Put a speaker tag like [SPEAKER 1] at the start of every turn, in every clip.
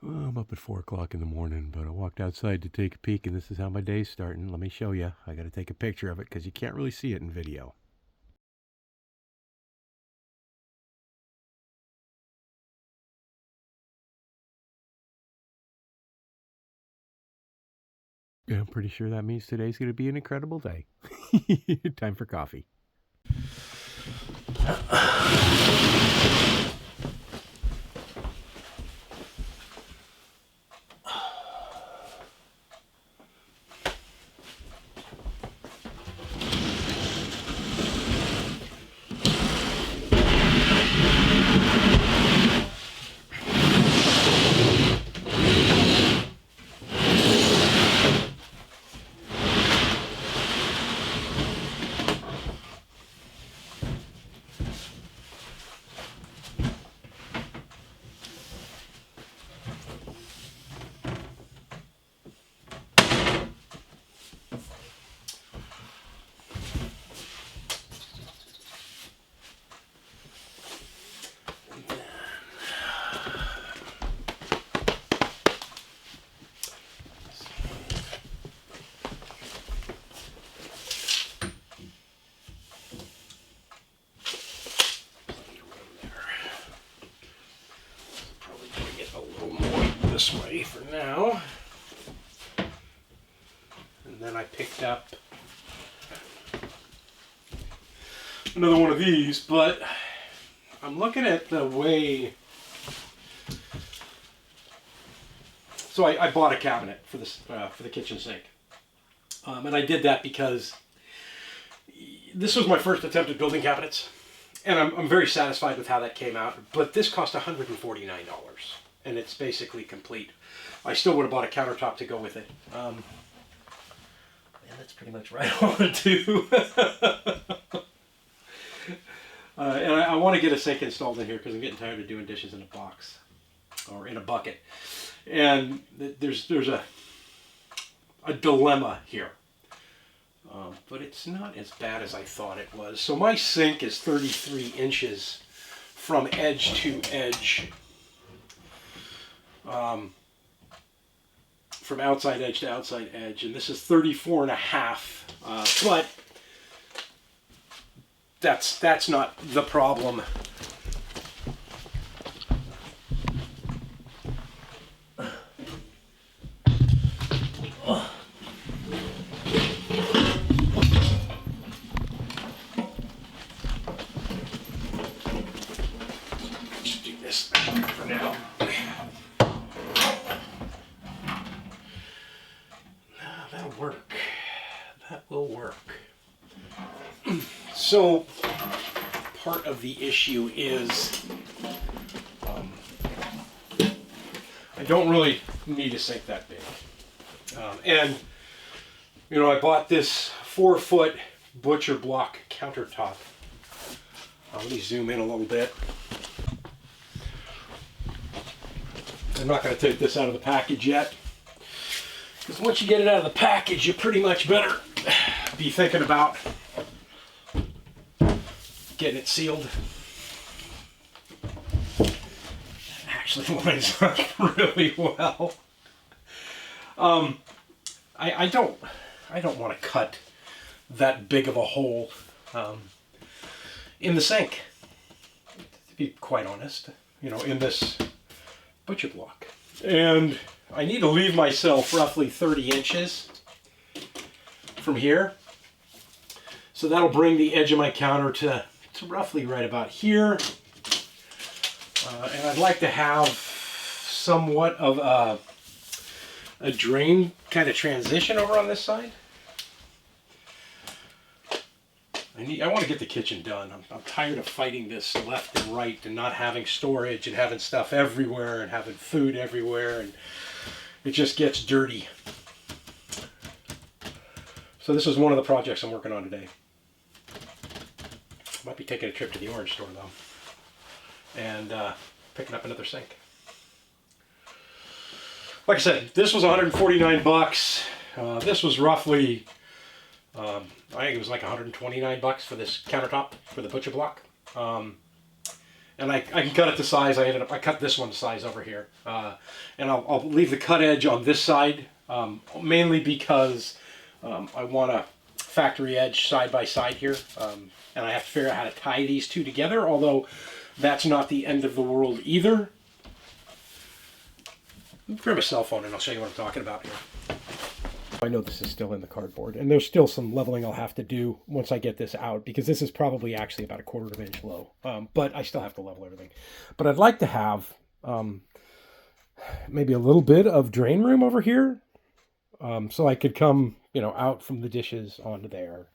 [SPEAKER 1] Well, I'm up at 4 o'clock in the morning, but I walked outside to take a peek, and this is how my day's starting. Let me show you. I got to take a picture of it because you can't really see it in video. Yeah, I'm pretty sure that means today's going to be an incredible day. Time for coffee. This way for now. And then I picked up another one of these, but I'm looking at the way. So I bought a cabinet for this for the kitchen sink, and I did that because this was my first attempt at building cabinets, and I'm very satisfied with how that came out. But this cost $149. And it's basically complete. I still would have bought a countertop to go with it. And that's pretty much right I want to do. And I want to get a sink installed in here because I'm getting tired of doing dishes in a box or in a bucket. And there's a dilemma here. But it's not as bad as I thought it was. So my sink is 33 inches from edge to edge. From outside edge to outside edge, and this is 34 and a half, but that's not the problem. Just do this for now. That'll work. That will work. So, part of the issue is I don't really need a sink that big. And, you know, I bought this 4-foot butcher block countertop. Let me zoom in a little bit. I'm not going to take this out of the package yet. Because once you get it out of the package, you pretty much better be thinking about getting it sealed. It actually lines up really well. I don't want to cut that big of a hole in the sink, to be quite honest. You know, in this butcher block, and I need to leave myself roughly 30 inches from here. So that'll bring the edge of my counter to roughly right about here. And I'd like to have somewhat of a drain kind of transition over on this side. I want to get the kitchen done. I'm tired of fighting this left and right and not having storage and having stuff everywhere and having food everywhere, and it just gets dirty. So this is one of the projects I'm working on today. Might be taking a trip to the orange store though, and picking up another sink. Like I said, this was 149 bucks. This was roughly, I think it was like 129 bucks for this countertop for the butcher block. And and I can cut it to size. I cut this one to size over here, and I'll leave the cut edge on this side, mainly because I want a factory edge side by side here, and I have to figure out how to tie these two together, although that's not the end of the world either. Grab a cell phone and I'll show you what I'm talking about here. I know this is still in the cardboard, and there's still some leveling I'll have to do once I get this out, because this is probably actually about 1/4 of an inch low, but I still have to level everything. But I'd like to have maybe a little bit of drain room over here, so I could come, you know, out from the dishes onto there.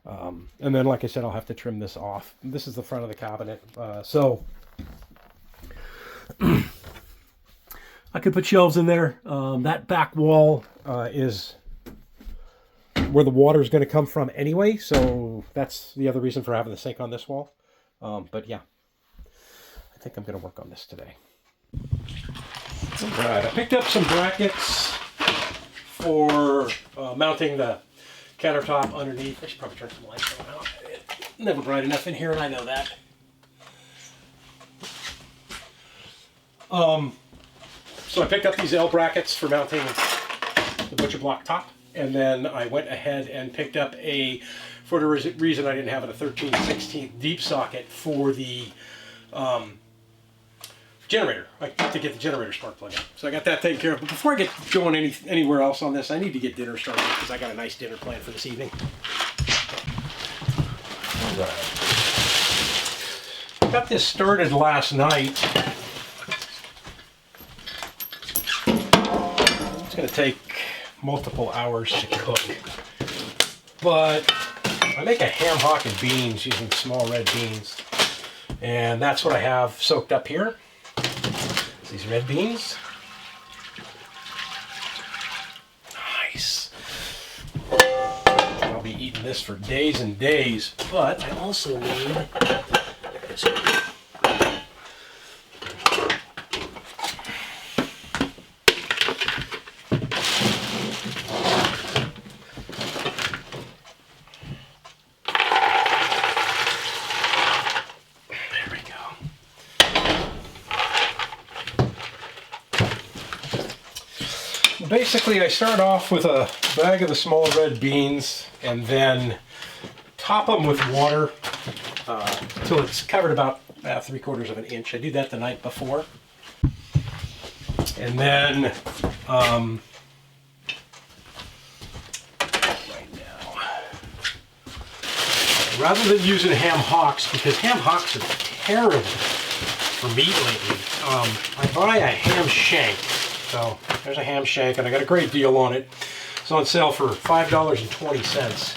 [SPEAKER 1] And then, like I said, I'll have to trim this off. This is the front of the cabinet, so I could put shelves in there. That back wall is where the water is going to come from anyway, so that's the other reason for having the sink on this wall. But yeah, I think I'm going to work on this today. All right, I picked up some brackets for mounting the countertop underneath. I should probably turn some lights on now. It's never bright enough in here, and I know that. So I picked up these L brackets for mounting the butcher block top, and then I went ahead and picked up for the reason I didn't have a 13/16 deep socket for the generator, to get the generator spark plug in. So I got that taken care of. But before I get going anywhere else on this, I need to get dinner started, because I got a nice dinner planned for this evening. All right. I got this started last night. It's going to take multiple hours to cook, but I make a ham, hock, and beans using small red beans, and that's what I have soaked up here. These red beans. Nice. I'll be eating this for days and days, but I also need basically, I start off with a bag of the small red beans and then top them with water until it's covered about 3/4 of an inch. I do that the night before. And then, right now, rather than using ham hocks, because ham hocks are terrible for meat lately, I buy a ham shank. So there's a ham shank, and I got a great deal on it. It's on sale for $5.20.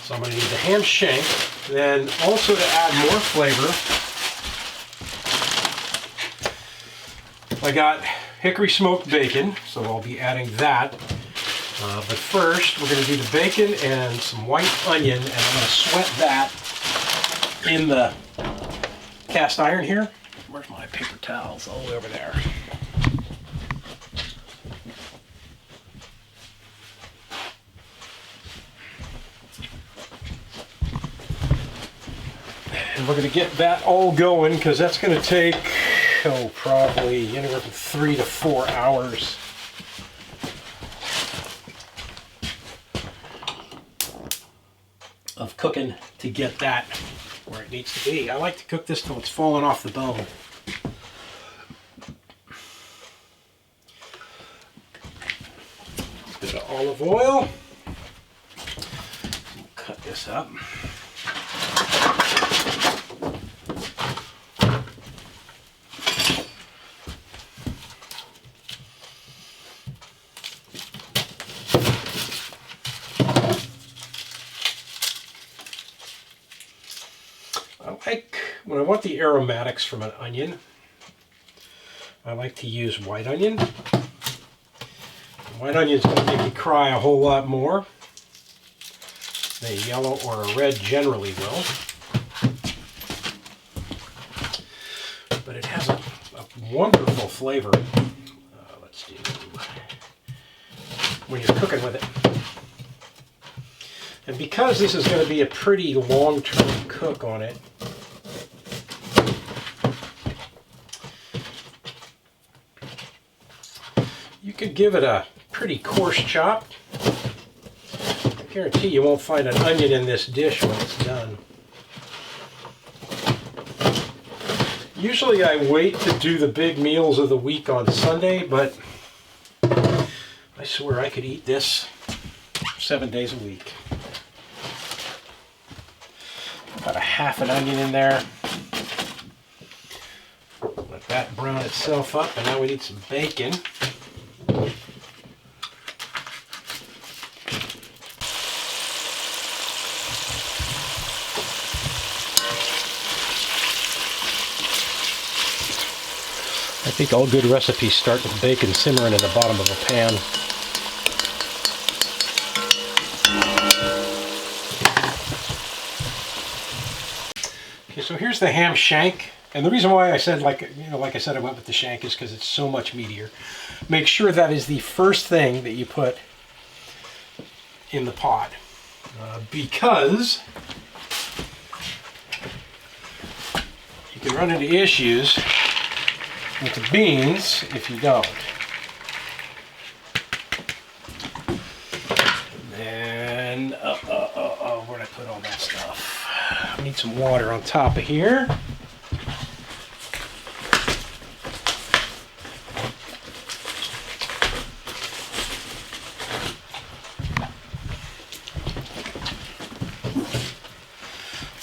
[SPEAKER 1] So I'm going to need the ham shank. Then also, to add more flavor, I got hickory smoked bacon, so I'll be adding that. But first, we're going to do the bacon and some white onion, and I'm going to sweat that in the cast iron here. Where's my paper towels? All the way over there. And we're going to get that all going, because that's going to take, probably anywhere from 3 to 4 hours. Of cooking to get that where it needs to be. I like to cook this till it's falling off the bone. A bit of olive oil. Cut this up. When I want the aromatics from an onion, I like to use white onion. White onion is going to make you cry a whole lot more than a yellow or a red generally will. But it has a wonderful flavor. Let's do when you're cooking with it. And because this is going to be a pretty long-term cook on it, You could give it a pretty coarse chop. I guarantee you won't find an onion in this dish when it's done. Usually I wait to do the big meals of the week on Sunday, but I swear I could eat this 7 days a week. About a half an onion in there. Let that brown itself up, and now we need some bacon. I think all good recipes start with bacon simmering in the bottom of a pan. Okay, so here's the ham shank. And the reason why I said, like I said, I went with the shank is because it's so much meatier. Make sure that is the first thing that you put in the pot. Because you can run into issues with the beans if you don't. And where'd I put all that stuff? I need some water on top of here.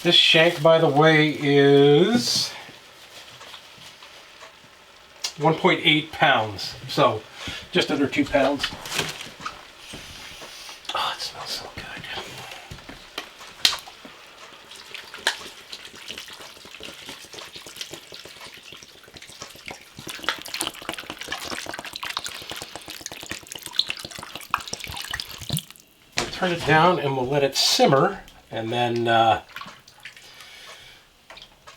[SPEAKER 1] This shank, by the way, is 1.8 pounds, so just under 2 pounds. Oh, it smells so good. We'll turn it down and we'll let it simmer, and then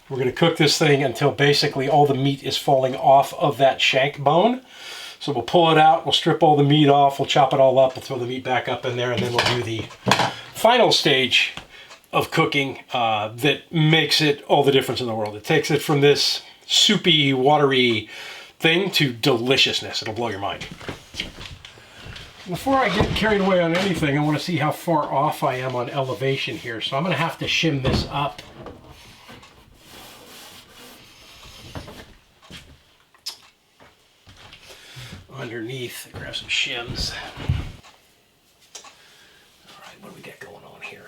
[SPEAKER 1] we're going to cook this thing until basically all the meat is falling off of that shank bone. So we'll pull it out, we'll strip all the meat off, we'll chop it all up, we'll throw the meat back up in there, and then we'll do the final stage of cooking that makes it all the difference in the world. It takes it from this soupy, watery thing to deliciousness. It'll blow your mind. Before I get carried away on anything, I want to see how far off I am on elevation here. So I'm going to have to shim this up. Underneath, grab some shims. All right, what do we got going on here?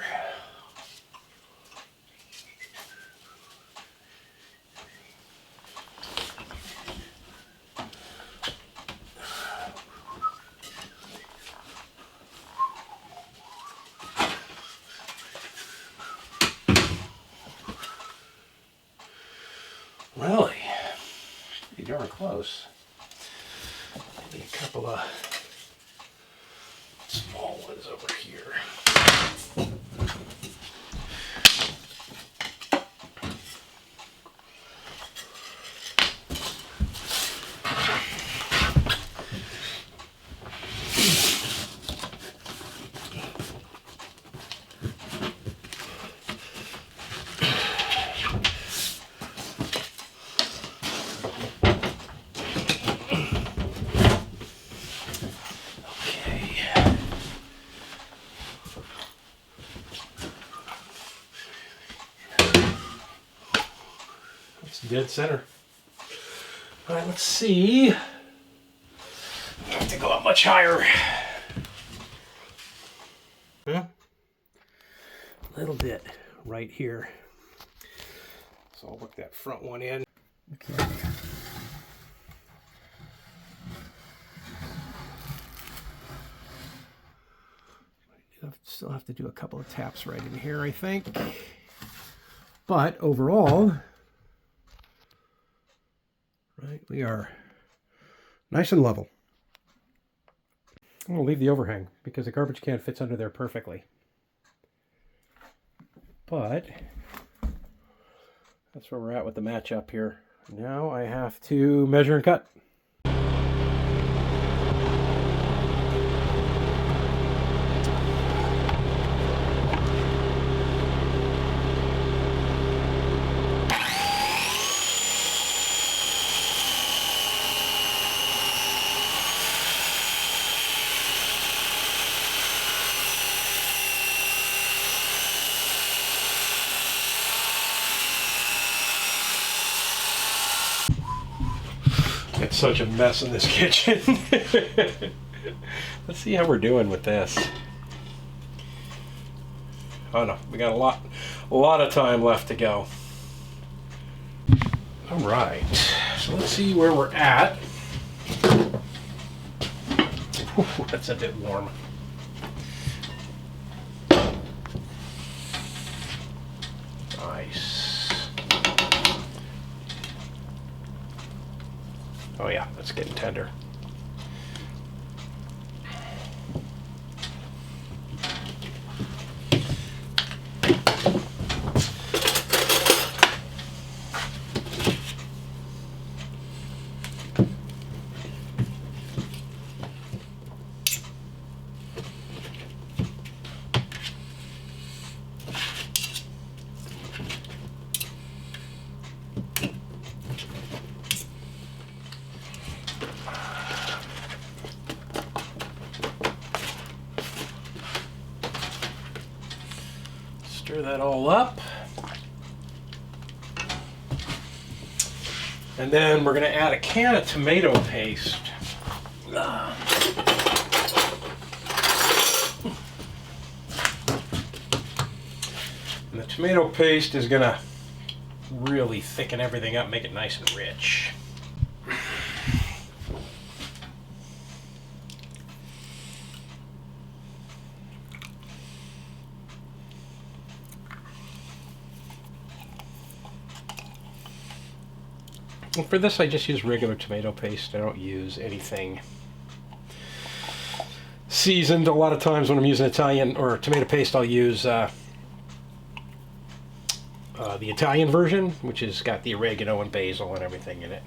[SPEAKER 1] Really? Pretty darn close. Maybe a couple of small ones over here. Dead center. All right, let's see. I have to go up much higher. A little bit right here. So I'll work that front one in. Okay. I still have to do a couple of taps right in here, I think. But overall, right, we are nice and level. I'm going to leave the overhang because the garbage can fits under there perfectly. But that's where we're at with the matchup here. Now I have to measure and cut. it's such a mess in this kitchen. Let's see how we're doing with this. Oh no, we got a lot of time left to go. All right, so let's see where we're at. Ooh, that's a bit warm. Nice. Oh yeah, that's getting tender. Stir that all up. And then we're going to add a can of tomato paste. And the tomato paste is going to really thicken everything up, make it nice and rich. And for this, I just use regular tomato paste. I don't use anything seasoned. A lot of times when I'm using Italian or tomato paste, I'll use the Italian version, which has got the oregano and basil and everything in it.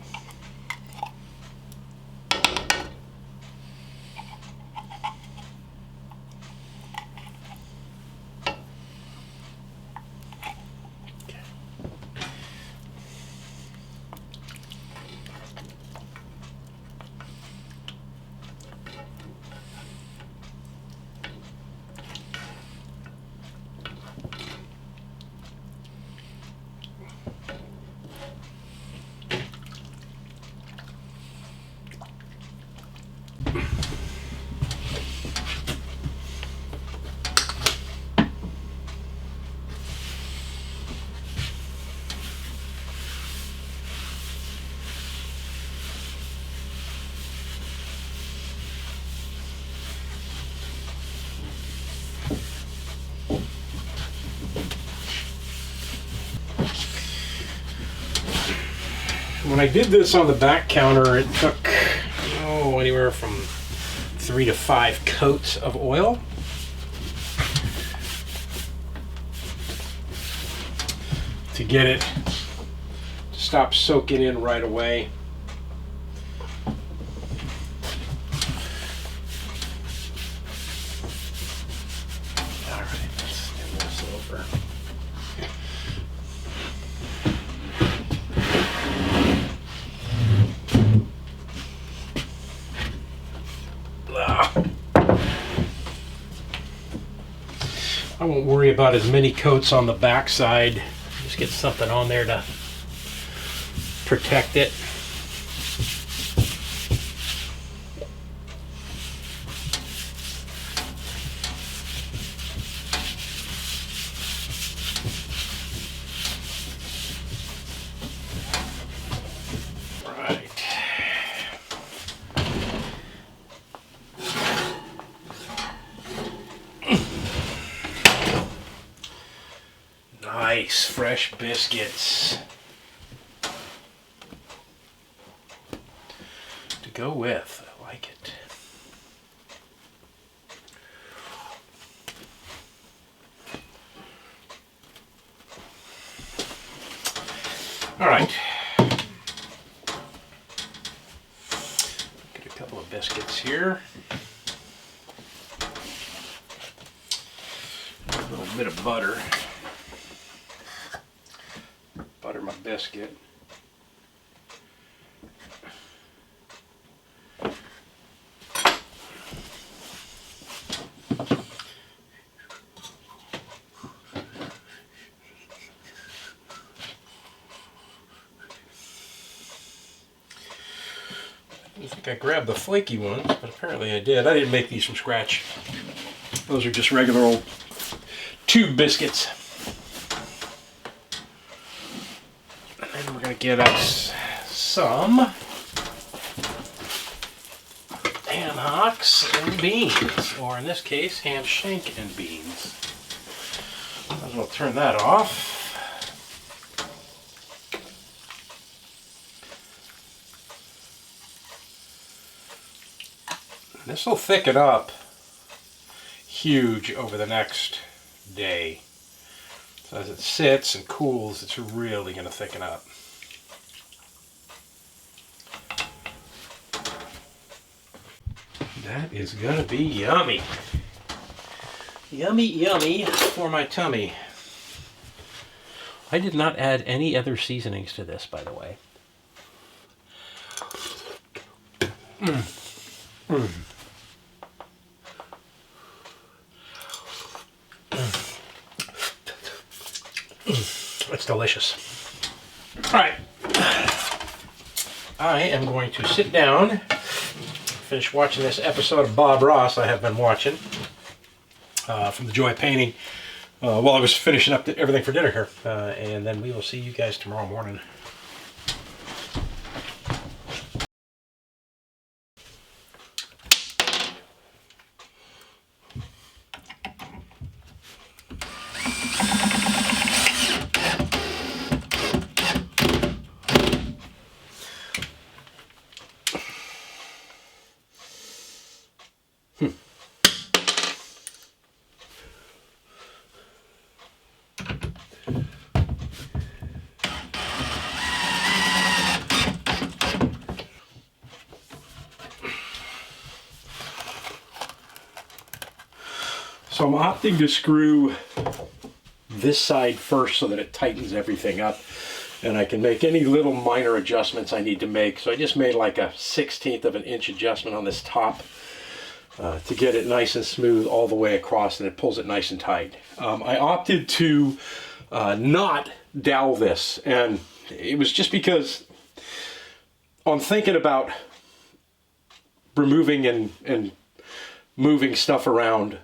[SPEAKER 1] When I did this on the back counter, it took anywhere from 3 to 5 coats of oil. To get it to stop soaking in right away. All right, let's turn this over. I won't worry about as many coats on the back side. Just get something on there to protect it. Right. Nice fresh biscuits to go with. I like it. All right. Get a couple of biscuits here. A little bit of butter. Butter my biscuit. I think I grabbed the flaky ones, but apparently I did. I didn't make these from scratch. Those are just regular old tube biscuits. And then we're going to get us some ham hocks and beans, or in this case, ham shank and beans. Might as well turn that off. This will thicken up huge over the next day. So as it sits and cools, it's really going to thicken up. That is going to be yummy. Yummy, yummy for my tummy. I did not add any other seasonings to this, by the way. It's delicious. All right. I am going to sit down, finish watching this episode of Bob Ross I have been watching from The Joy of Painting while I was finishing up everything for dinner here. And then we will see you guys tomorrow morning. So I'm opting to screw this side first so that it tightens everything up and I can make any little minor adjustments I need to make. So I just made like a 1/16 of an inch adjustment on this top to get it nice and smooth all the way across, and it pulls it nice and tight. I opted to not dowel this, and it was just because I'm thinking about removing and moving stuff around.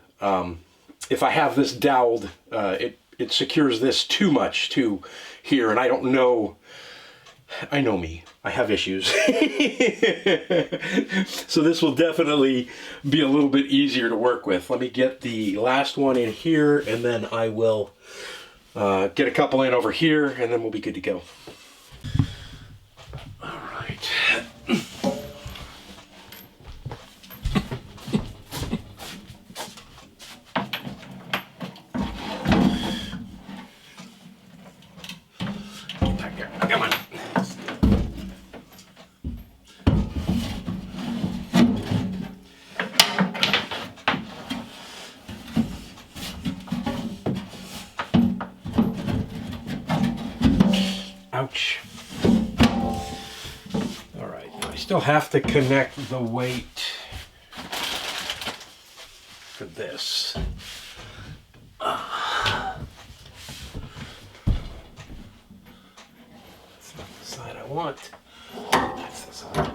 [SPEAKER 1] If I have this doweled, it secures this too much to here, and I don't know. I know me. I have issues. So this will definitely be a little bit easier to work with. Let me get the last one in here, and then I will get a couple in over here, and then we'll be good to go. All right. Come on. Ouch. All right, now I still have to connect the weight for this. That's not the side I want. That's the side.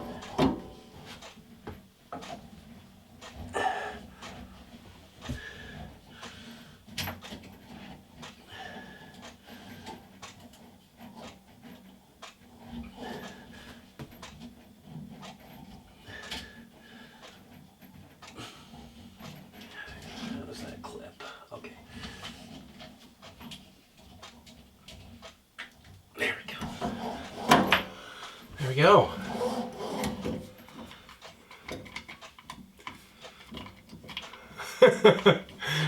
[SPEAKER 1] There we go.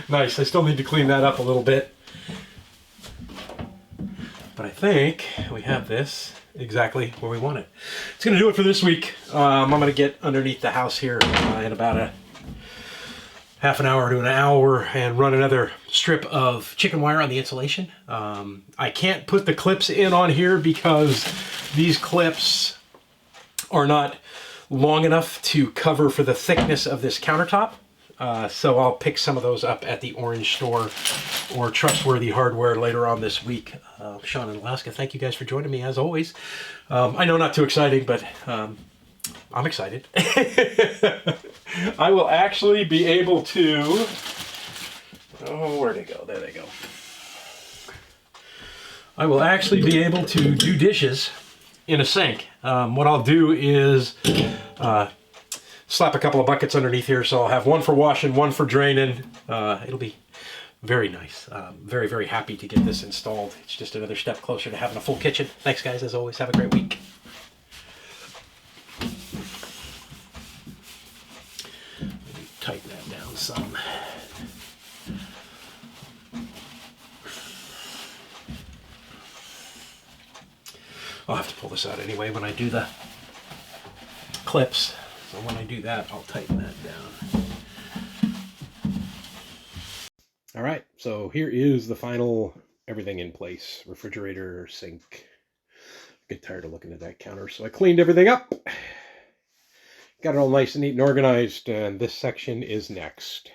[SPEAKER 1] Nice. I still need to clean that up a little bit. But I think we have this exactly where we want it. It's going to do it for this week. I'm going to get underneath the house here in about a half an hour to an hour and run another strip of chicken wire on the insulation. I can't put the clips in on here because these clips are not long enough to cover for the thickness of this countertop. So I'll pick some of those up at the Orange Store or Trustworthy Hardware later on this week. Sean in Alaska, thank you guys for joining me as always. I know not too exciting, but I'm excited. I will actually be able to... Oh, where'd they go? There they go. I will actually be able to do dishes in a sink. What I'll do is slap a couple of buckets underneath here, so I'll have one for washing, one for draining. It'll be very nice. Very, very happy to get this installed. It's just another step closer to having a full kitchen. Thanks, guys. As always, have a great week. Tighten that down some. I'll have to pull this out anyway when I do the clips. So when I do that, I'll tighten that down. All right, so here is the final everything in place. Refrigerator, sink. I get tired of looking at that counter, so I cleaned everything up. Got it all nice and neat and organized, and this section is next.